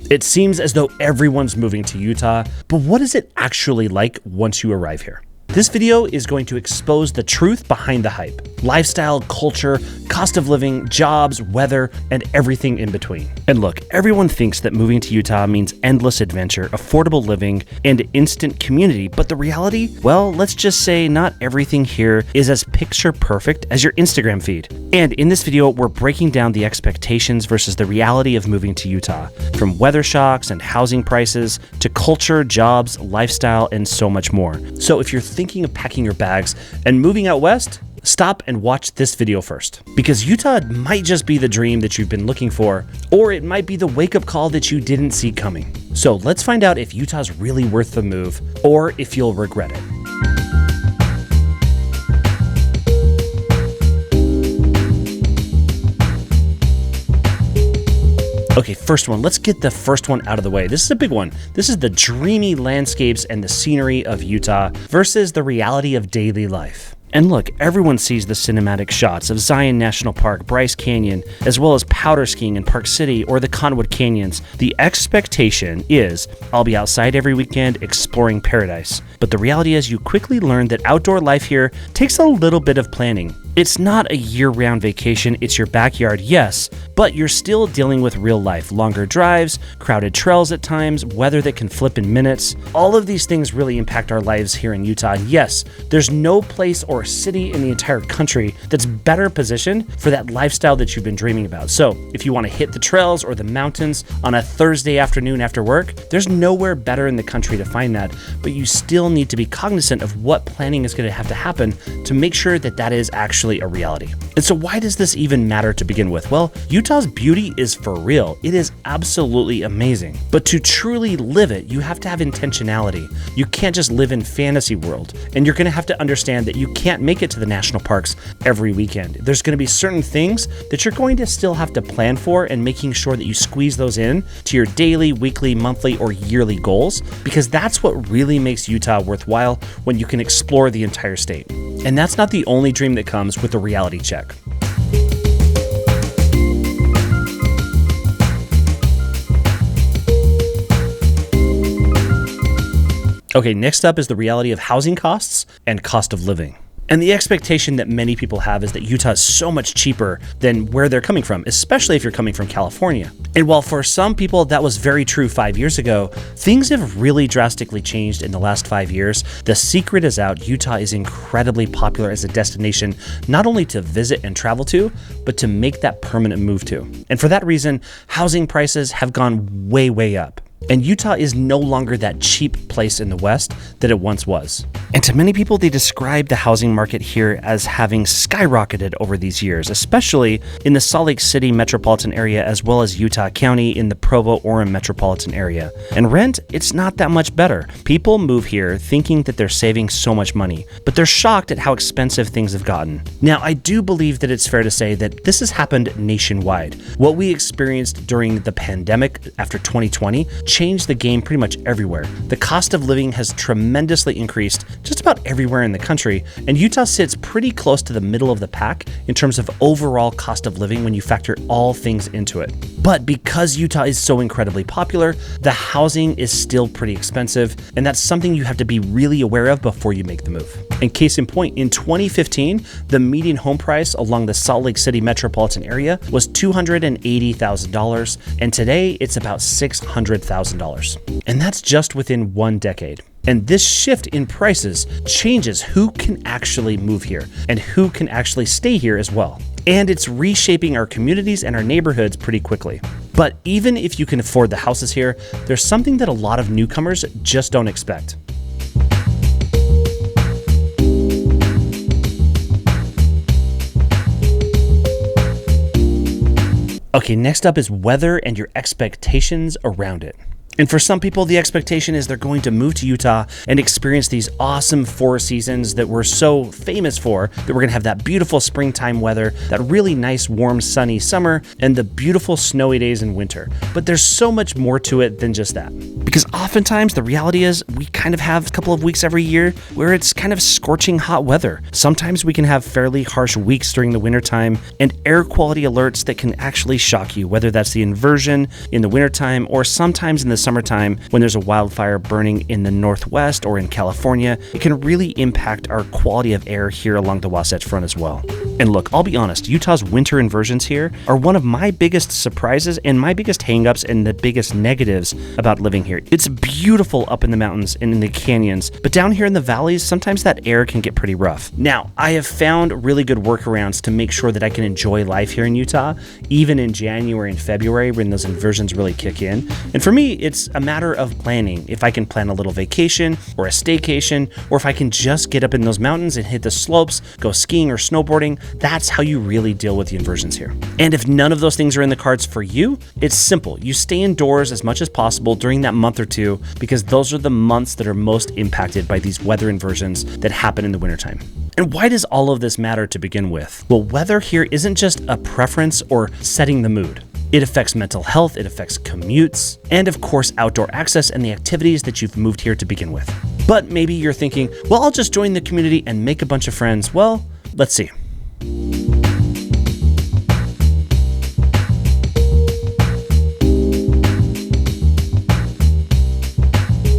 It seems as though everyone's moving to Utah, but what is it actually like once you arrive here? This video is going to expose the truth behind the hype. Lifestyle, culture, cost of living, jobs, weather, and everything in between. And look, everyone thinks that moving to Utah means endless adventure, affordable living, and instant community, but the reality? Well, let's just say not everything here is as picture perfect as your Instagram feed. And in this video, we're breaking down the expectations versus the reality of moving to Utah, from weather shocks and housing prices to culture, jobs, lifestyle, and so much more. So if you're thinking of packing your bags and moving out west, stop and watch this video first. Because Utah might just be the dream that you've been looking for, or it might be the wake-up call that you didn't see coming. So let's find out if Utah's really worth the move, or if you'll regret it. Okay, first one, let's get the first one out of the way. This is a big one. This is the dreamy landscapes and the scenery of Utah versus the reality of daily life. And look, everyone sees the cinematic shots of Zion National Park, Bryce Canyon, as well as powder skiing in Park City or the Conwood Canyons. The expectation is, I'll be outside every weekend exploring paradise. But the reality is you quickly learn that outdoor life here takes a little bit of planning. It's not a year-round vacation, it's your backyard, yes, but you're still dealing with real life. Longer drives, crowded trails at times, weather that can flip in minutes. All of these things really impact our lives here in Utah. And yes, there's no place or city in the entire country that's better positioned for that lifestyle that you've been dreaming about. So if you want to hit the trails or the mountains on a Thursday afternoon after work, there's nowhere better in the country to find that, but you still need to be cognizant of what planning is going to have to happen to make sure that that is actually a reality. And so why does this even matter to begin with? Well, Utah's beauty is for real. It is absolutely amazing. But to truly live it, you have to have intentionality. You can't just live in fantasy world. And you're going to have to understand that you can't make it to the national parks every weekend. There's going to be certain things that you're going to still have to plan for, and making sure that you squeeze those in to your daily, weekly, monthly, or yearly goals, because that's what really makes Utah worthwhile when you can explore the entire state. And that's not the only dream that comes with a reality check. Okay, next up is the reality of housing costs and cost of living. And the expectation that many people have is that Utah is so much cheaper than where they're coming from, especially if you're coming from California. And while for some people that was very true 5 years ago, things have really drastically changed in the last 5 years. The secret is out. Utah is incredibly popular as a destination, not only to visit and travel to, but to make that permanent move to. And for that reason, housing prices have gone way, way up. And Utah is no longer that cheap place in the West that it once was. And to many people, they describe the housing market here as having skyrocketed over these years, especially in the Salt Lake City metropolitan area, as well as Utah County in the Provo-Orem metropolitan area. And rent, it's not that much better. People move here thinking that they're saving so much money, but they're shocked at how expensive things have gotten. Now, I do believe that it's fair to say that this has happened nationwide. What we experienced during the pandemic after 2020 changed the game pretty much everywhere. The cost of living has tremendously increased just about everywhere in the country, and Utah sits pretty close to the middle of the pack in terms of overall cost of living when you factor all things into it. But because Utah is so incredibly popular, the housing is still pretty expensive, and that's something you have to be really aware of before you make the move. And case in point, in 2015, the median home price along the Salt Lake City metropolitan area was $280,000, and today it's about $600,000. And that's just within 1 decade. And this shift in prices changes who can actually move here and who can actually stay here as well. And it's reshaping our communities and our neighborhoods pretty quickly. But even if you can afford the houses here, there's something that a lot of newcomers just don't expect. Okay, next up is weather and your expectations around it. And for some people, the expectation is they're going to move to Utah and experience these awesome 4 seasons that we're so famous for, that we're going to have that beautiful springtime weather, that really nice, warm, sunny summer, and the beautiful snowy days in winter. But there's so much more to it than just that. Because oftentimes the reality is we kind of have a couple of weeks every year where it's kind of scorching hot weather. Sometimes we can have fairly harsh weeks during the wintertime and air quality alerts that can actually shock you, whether that's the inversion in the wintertime or sometimes in the summertime when there's a wildfire burning in the Northwest or in California. It can really impact our quality of air here along the Wasatch Front as well. And look, I'll be honest, Utah's winter inversions here are one of my biggest surprises and my biggest hangups and the biggest negatives about living here. It's beautiful up in the mountains and in the canyons, but down here in the valleys, sometimes that air can get pretty rough. Now, I have found really good workarounds to make sure that I can enjoy life here in Utah, even in January and February when those inversions really kick in. And for me, it's a matter of planning. If I can plan a little vacation or a staycation, or if I can just get up in those mountains and hit the slopes, go skiing or snowboarding, that's how you really deal with the inversions here. And if none of those things are in the cards for you, it's simple. You stay indoors as much as possible during that month or two, because those are the months that are most impacted by these weather inversions that happen in the wintertime. And why does all of this matter to begin with? Well, weather here isn't just a preference or setting the mood. It affects mental health, it affects commutes, and of course outdoor access and the activities that you've moved here to begin with. But maybe you're thinking, well, I'll just join the community and make a bunch of friends. Well, let's see.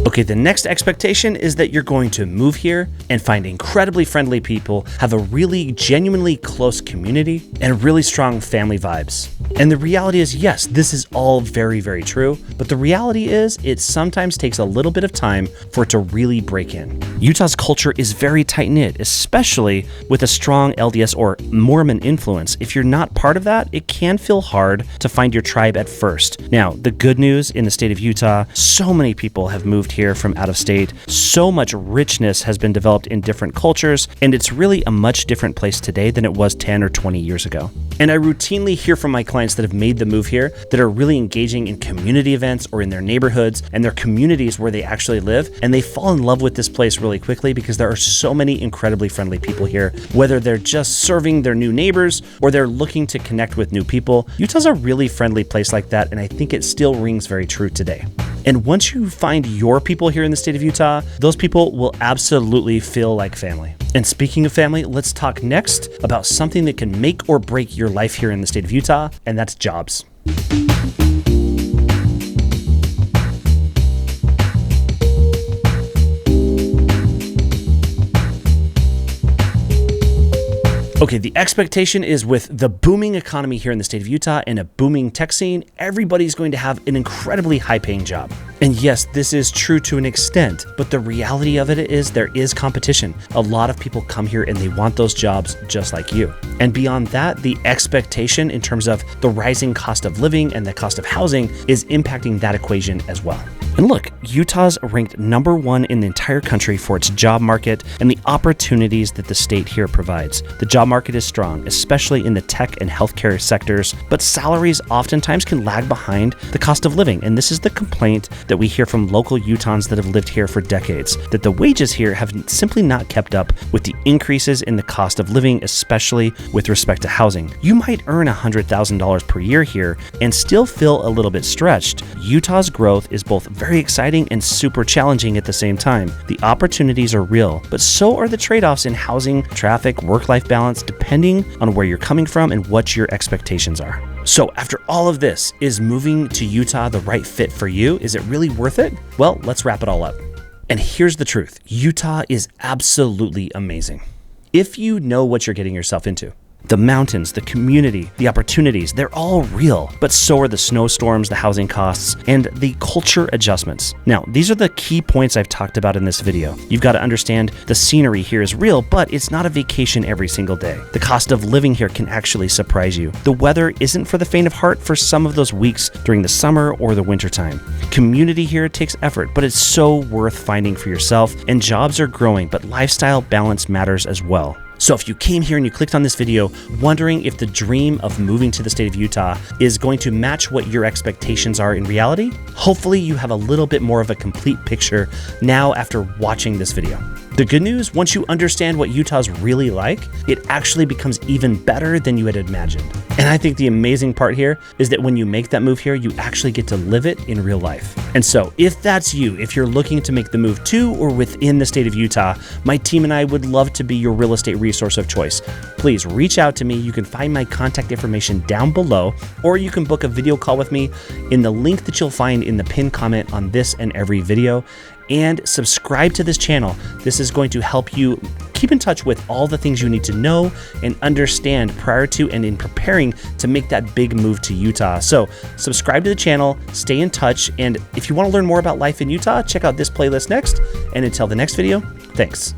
Okay, the next expectation is that you're going to move here and find incredibly friendly people, have a really genuinely close community, and really strong family vibes. And the reality is, yes, this is all very, very true, but the reality is it sometimes takes a little bit of time for it to really break in. Utah's culture is very tight-knit, especially with a strong LDS or Mormon influence. If you're not part of that, it can feel hard to find your tribe at first. Now, the good news in the state of Utah, so many people have moved here from out of state. So much richness has been developed in different cultures, and it's really a much different place today than it was 10 or 20 years ago. And I routinely hear from my clients that have made the move here that are really engaging in community events or in their neighborhoods and their communities where they actually live, and they fall in love with this place really quickly because there are so many incredibly friendly people here. Whether they're just serving their new neighbors or they're looking to connect with new people, Utah's a really friendly place like that, and I think it still rings very true today. And once you find your people here in the state of Utah, those people will absolutely feel like family. And speaking of family, let's talk next about something that can make or break your life here in the state of Utah, and that's jobs. Okay, the expectation is with the booming economy here in the state of Utah and a booming tech scene, everybody's going to have an incredibly high-paying job. And yes, this is true to an extent, but the reality of it is there is competition. A lot of people come here and they want those jobs just like you. And beyond that, the expectation in terms of the rising cost of living and the cost of housing is impacting that equation as well. And look, Utah's ranked number 1 in the entire country for its job market and the opportunities that the state here provides. The job market is strong, especially in the tech and healthcare sectors, but salaries oftentimes can lag behind the cost of living. And this is the complaint that we hear from local Utahns that have lived here for decades, that the wages here have simply not kept up with the increases in the cost of living, especially with respect to housing. You might earn $100,000 per year here and still feel a little bit stretched. Utah's growth is both very exciting and super challenging at the same time. The opportunities are real, but so are the trade-offs in housing, traffic, work-life balance, depending on where you're coming from and what your expectations are. So after all of this, is moving to Utah the right fit for you? Is it really worth it? Well, let's wrap it all up. And here's the truth. Utah is absolutely amazing if you know what you're getting yourself into. The mountains, the community, the opportunities, they're all real, but so are the snowstorms, the housing costs, and the culture adjustments. Now, these are the key points I've talked about in this video. You've got to understand the scenery here is real, but it's not a vacation every single day. The cost of living here can actually surprise you. The weather isn't for the faint of heart for some of those weeks during the summer or the wintertime. Community here takes effort, but it's so worth finding for yourself, and jobs are growing, but lifestyle balance matters as well. So if you came here and you clicked on this video wondering if the dream of moving to the state of Utah is going to match what your expectations are in reality, hopefully you have a little bit more of a complete picture now after watching this video. The good news, once you understand what Utah's really like, it actually becomes even better than you had imagined. And I think the amazing part here is that when you make that move here, you actually get to live it in real life. And so if that's you, if you're looking to make the move to or within the state of Utah, my team and I would love to be your real estate resource of choice. Please reach out to me. You can find my contact information down below, or you can book a video call with me in the link that you'll find in the pinned comment on this and every video. And subscribe to this channel. This is going to help you keep in touch with all the things you need to know and understand prior to and in preparing to make that big move to Utah. So subscribe to the channel, stay in touch, and if you want to learn more about life in Utah, check out this playlist next. And until the next video, thanks.